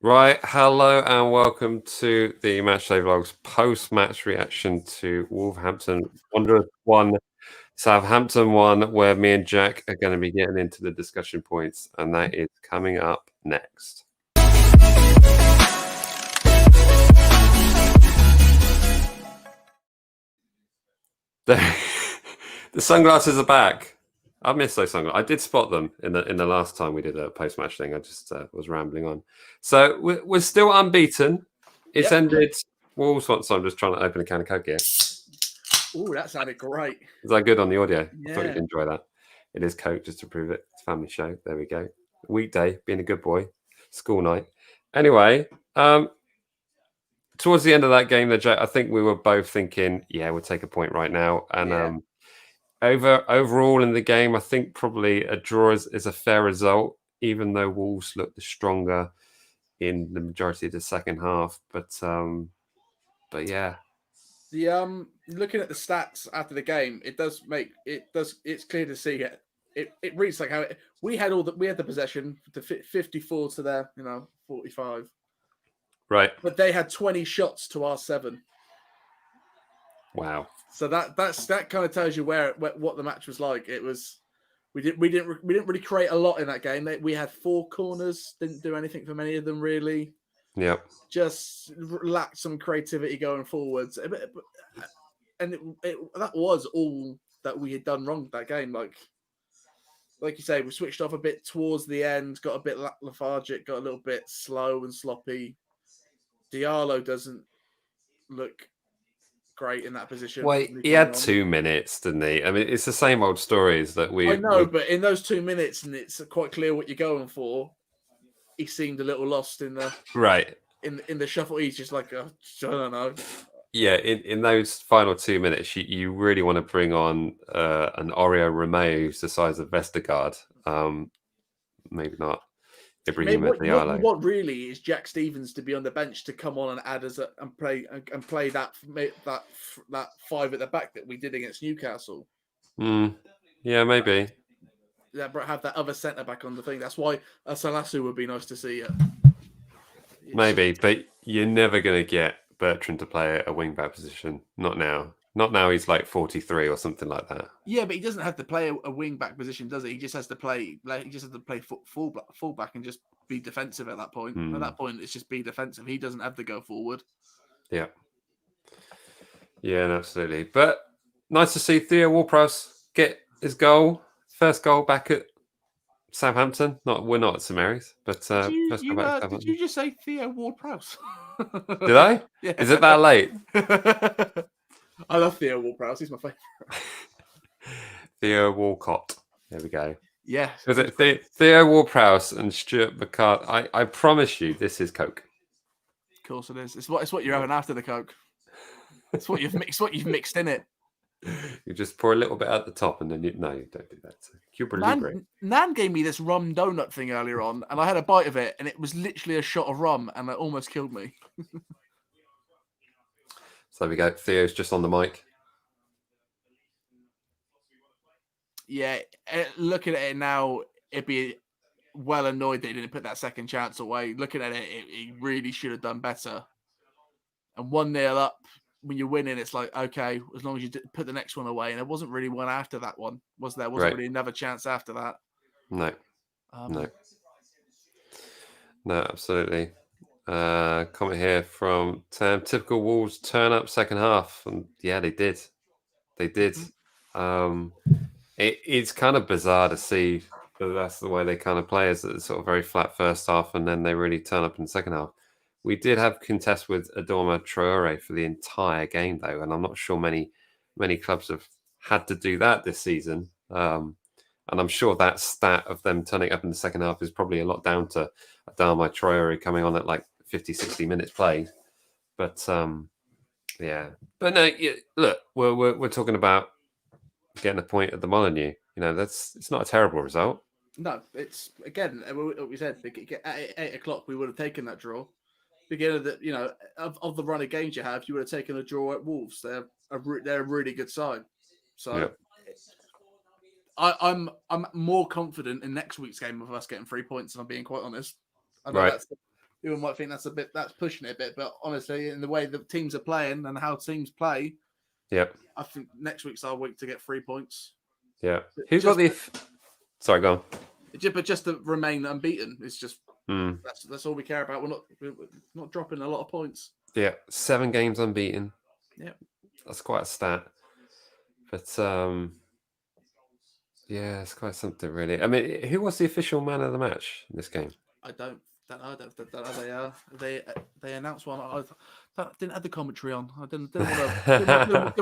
Right, hello and welcome to the MatchDayVlogs post-match reaction to Wolverhampton Wanderers 1, Southampton 1, where me and Jack are going to be getting into the discussion points, and that is coming up next. The sunglasses are back. I missed those sunglasses. I did spot them in the last time we did a post-match thing. I just was rambling on. So we're still unbeaten. It's ended. Wolves once. So I'm just trying to open a can of Coke here. Oh, that sounded great. Is that good on the audio? Yeah. I thought you'd enjoy that. It is Coke, just to prove it. It's a family show. There we go. Weekday, being a good boy. School night. Anyway, towards the end of that game, I think we were both thinking, yeah, we'll take a point right now. And overall in the game, I think probably a draw is a fair result, even though Wolves looked the stronger in the majority of the second half. But yeah. Looking at the stats after the game, it's clear to see it reads like how we had the possession to 54 to their 45. Right. But they had 20 shots to our 7. Wow. So that kind of tells you what the match was like. It was we didn't really create a lot in that game. We had 4 corners, didn't do anything for many of them really. Yep. Just lacked some creativity going forwards, and that was all that we had done wrong that game. Like you say, we switched off a bit towards the end, got a bit lethargic, got a little bit slow and sloppy. Diallo doesn't look great in that position. Well, he had 2 minutes, didn't he? I mean, it's the same old stories that I know, but in those 2 minutes, and it's quite clear what you're going for. He seemed a little lost in the in the shuffle. He's just like, I don't know. Yeah, in those final 2 minutes, you really want to bring on an Oreo Romeo who's the size of Vestergaard. Maybe not. What really is Jack Stevens to be on the bench to come on and add and play that 5 at the back that we did against Newcastle. Yeah, maybe. Have that other centre back on the thing. That's why Salasu would be nice to see. Maybe, but you're never going to get Bertrand to play a wing back position. Not now. Not now. He's like 43 or something like that. Yeah, but he doesn't have to play a wing back position, does he? He just has to play. He just has to play full back and just be defensive at that point. At that point, it's just be defensive. He doesn't have to go forward. Yeah. Yeah, absolutely. But nice to see Theo Ward-Prowse get his goal. First goal back at Southampton. We're not at St Mary's, but first goal back at Southampton. Did you just say Theo Ward-Prowse? Did I? Yeah. Is it that late? I love Theo Ward-Prowse. He's my favourite. Theo Walcott. There we go. Yeah. Was it Theo Ward-Prowse and Stuart McCart? I promise you, this is Coke. Of course it is. It's what you're having after the Coke. It's what you've mixed in it. You just pour a little bit at the top, and then you don't do that. Nan gave me this rum donut thing earlier on, and I had a bite of it, and it was literally a shot of rum, and it almost killed me. So there we go. Theo's just on the mic. Yeah, looking at it now, it'd be well annoyed that he didn't put that second chance away. Looking at it, he really should have done better. And 1-0 up, when you're winning, it's like, okay, as long as you put the next one away. And there wasn't really one after that one, was there? Wasn't really another chance after that. No. No, absolutely. Comment here from Tam. Typical Wolves turn up second half. And yeah, they did. They did. It's kind of bizarre to see that that's the way they kind of play, is that it's sort of very flat first half and then they really turn up in the second half. We did have contest with Adama Traore for the entire game, though, and I'm not sure many clubs have had to do that this season. And I'm sure that stat of them turning up in the second half is probably a lot down to Adama Traore coming on at like 50, 60 minutes played. But yeah, but no, look, we're talking about getting a point at the Molineux. It's not a terrible result. No, it's again what we said. At 8 o'clock, we would have taken that draw. Beginning of the run of games you have, you would have taken a draw at Wolves. They're a really good side. So I'm more confident in next week's game of us getting 3 points. If I'm being quite honest. I know People might think that's pushing it a bit, but honestly, in the way the teams are playing and how teams play, Yep. I think next week's our week to get 3 points. Yeah. Who's got the? Sorry, go on. But just to remain unbeaten, it's just Mm. that's all we care about. We're not dropping a lot of points. Yeah, 7 games unbeaten. Yeah, that's quite a stat. But yeah, it's quite something, really. I mean, who was the official man of the match in this game? I don't know. They announced one. I didn't have the commentary on. I didn't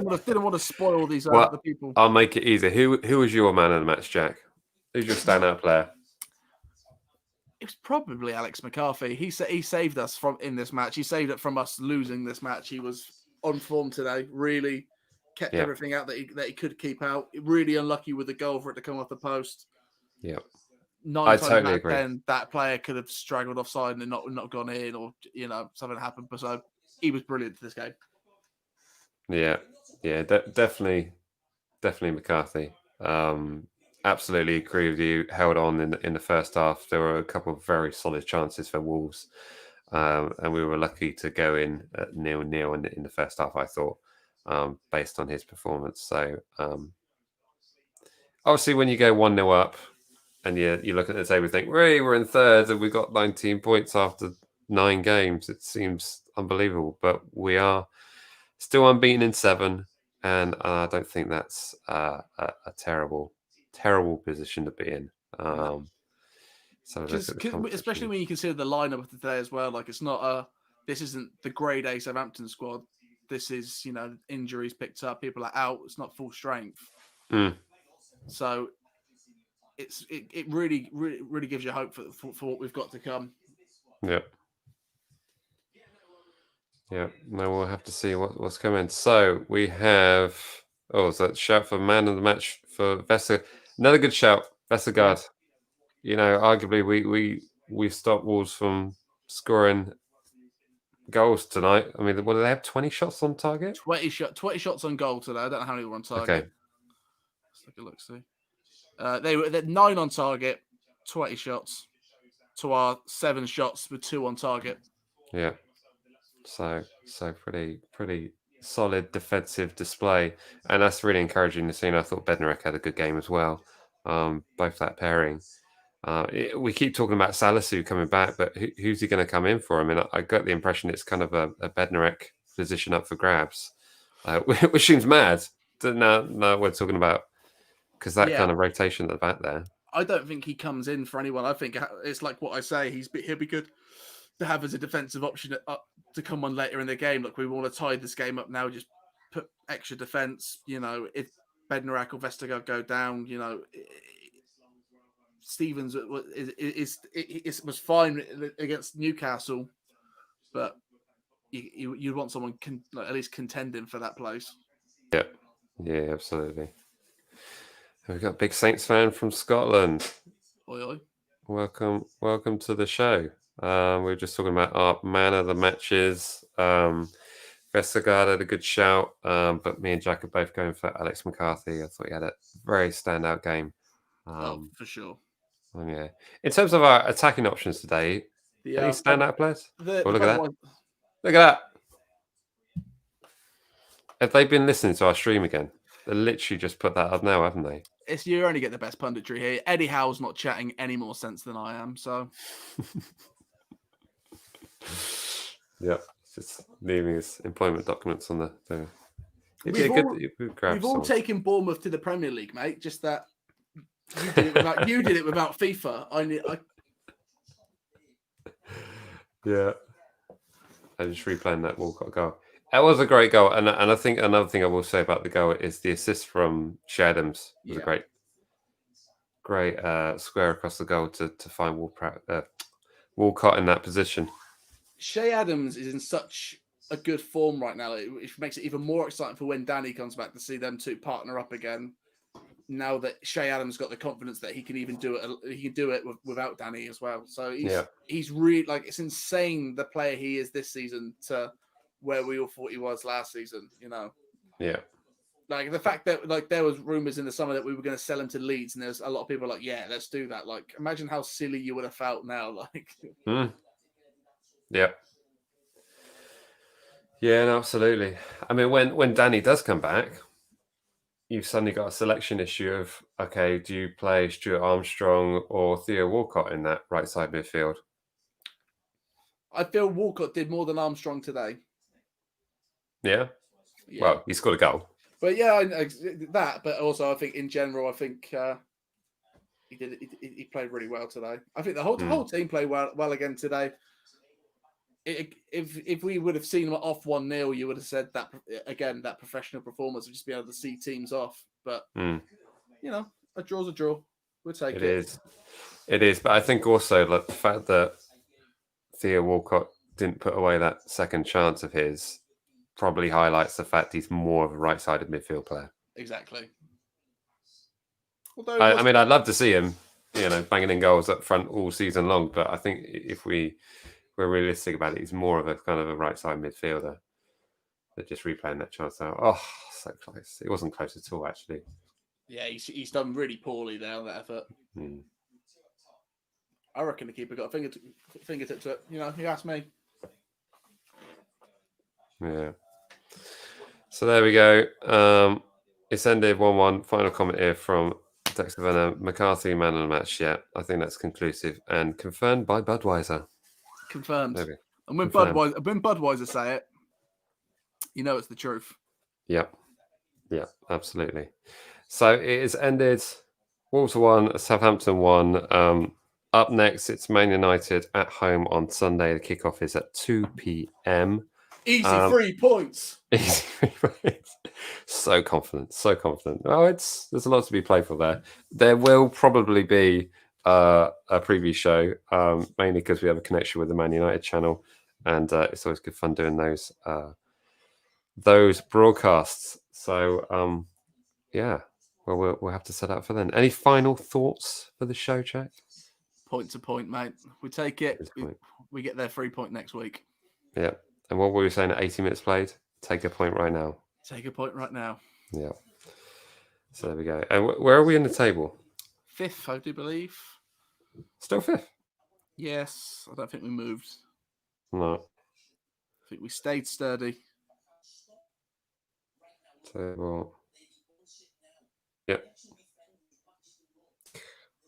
want to spoil these other people. I'll make it easy. Who was your man of the match, Jack? Who's your standout player? It was probably Alex McCarthy. He saved us in this match. He saved it from us losing this match. He was on form today. Really kept everything out that he could keep out. Really unlucky with the goal for it to come off the post. Yeah. 9 times out of 10, that player could have straggled offside and not gone in, or something happened. But so he was brilliant for this game. Yeah, definitely McCarthy. Absolutely agree with you. Held on in the first half. There were a couple of very solid chances for Wolves, and we were lucky to go in at 0-0 in the first half, I thought, based on his performance. So obviously, when you go 1-0 up, and you look at the table and think, we're in third and we got 19 points after 9 games. It seems unbelievable, but we are still unbeaten in 7, and I don't think that's a terrible position to be in. So especially when you consider the lineup of today as well. Like, it's not this isn't the grade A Southampton squad. This is injuries picked up, people are out. It's not full strength. So it really gives you hope for what we've got to come. Yeah. No, we'll have to see what's coming. So we have so that shout for man of the match for Vestergaard. Another good shout, Vestergaard. Arguably we stopped Wolves from scoring goals tonight. I mean, what do they have? 20 shots on target? 20 shots on goal today. I don't know how many were on target. Okay. Let's take a look. See. They're 9 on target, 20 shots. To our 7 shots with 2 on target. Yeah. So pretty solid defensive display, and that's really encouraging to see. And I thought Bednarek had a good game as well. Both that pairing. We keep talking about Salisu coming back, but who's he going to come in for? I mean, I got the impression it's kind of a Bednarek position up for grabs, which seems mad. Now we're talking about, because that kind of rotation at the back there. I don't think he comes in for anyone. I think it's like what I say. He'll be good to have as a defensive option to come on later in the game. Look, we want to tie this game up now. Just put extra defense. If Bednarek or Vestergaard go down, Stevens was fine against Newcastle, but you'd want someone at least contending for that place. Yeah, absolutely. We've got a big Saints fan from Scotland. Oi, oi. Welcome to the show. We were just talking about our man of the matches. Vestergaard had a good shout, but me and Jack are both going for Alex McCarthy. I thought he had a very standout game. For sure. Yeah. In terms of our attacking options today, any standout players? Look at that. Look at that. Have they been listening to our stream again? They literally just put that up now, haven't they? You only get the best punditry here. Eddie Howe's not chatting any more sense than I am, so. Yeah, just leaving his employment documents on the. We've all taken Bournemouth to the Premier League, mate. Just that you did it without FIFA. Yeah. I just replaying that Walcott goal. That was a great goal, and I think another thing I will say about the goal is the assist from Shea Adams was a great square across the goal to find Walcott in that position. Shea Adams is in such a good form right now. It makes it even more exciting for when Danny comes back to see them two partner up again. Now that Shea Adams got the confidence that he can even do it, he can do it without Danny as well. So he's really it's insane the player he is this season to where we all thought he was last season. Yeah. Like the fact that there was rumors in the summer that we were going to sell him to Leeds, and there's a lot of people like, yeah, let's do that. Like, imagine how silly you would have felt now. Yep. Yeah, no, absolutely. I mean, when Danny does come back, you've suddenly got a selection issue of, okay, do you play Stuart Armstrong or Theo Walcott in that right side midfield? I feel Walcott did more than Armstrong today. Yeah. Yeah. Well, he scored a goal. But yeah, that. But also, I think in general, I think he played really well today. I think the whole team played well again today. If we would have seen them off 1-0, you would have said that again, that professional performance would just be able to see teams off. But you know, a draw's a draw. We'll take it. It is. But I think also like the fact that Theo Walcott didn't put away that second chance of his probably highlights the fact he's more of a right-sided midfield player. Exactly. Although I mean, I'd love to see him, banging in goals up front all season long. But I think if we're realistic about it, he's more of a kind of a right-side midfielder. But just replaying that chance out, oh, so close. It wasn't close at all, actually. Yeah, he's done really poorly there on that effort. I reckon the keeper got a fingertip to it. You asked me. Yeah. So there we go. It's ended 1-1. Final comment here from Dexter Venner. McCarthy, man of the match. Yeah, I think that's conclusive and confirmed by Budweiser. Confirmed. And when Budweiser say it, it's the truth. Yep. Yeah, absolutely. So it is ended. Wolves 1, Southampton 1. Up next, it's Man United at home on Sunday. The kickoff is at 2 p.m. Easy 3 points. Easy 3 points. So confident. Oh, there's a lot to be playful there. There will probably be a preview show, mainly because we have a connection with the Man United channel, and it's always good fun doing those broadcasts. So, yeah. Well, we'll have to set up for then. Any final thoughts for the show, Jack? Point to point, mate. We take it. We get their 3 point next week. Yeah. And what were we saying at 80 minutes played? Take a point right now. Take a point right now. Yeah. So there we go. And where are we in the table? 5th, I do believe. Still 5th? Yes. I don't think we moved. No. I think we stayed sturdy. Table. Yep.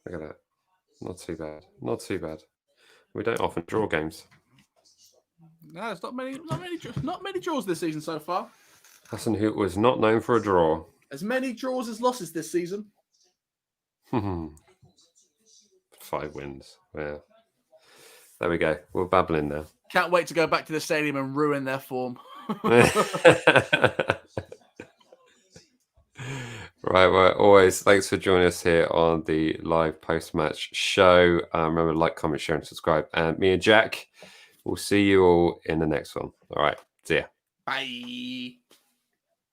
Look at that. Not too bad. We don't often draw games. No, it's not many draws this season so far. Hassan Hoot was not known for a draw. As many draws as losses this season. 5 wins. Yeah. There we go. We're babbling now. Can't wait to go back to the stadium and ruin their form. Right, well, always thanks for joining us here on the live post-match show. Remember to like, comment, share, and subscribe. And me and Jack will see you all in the next one. All right, see ya. Bye.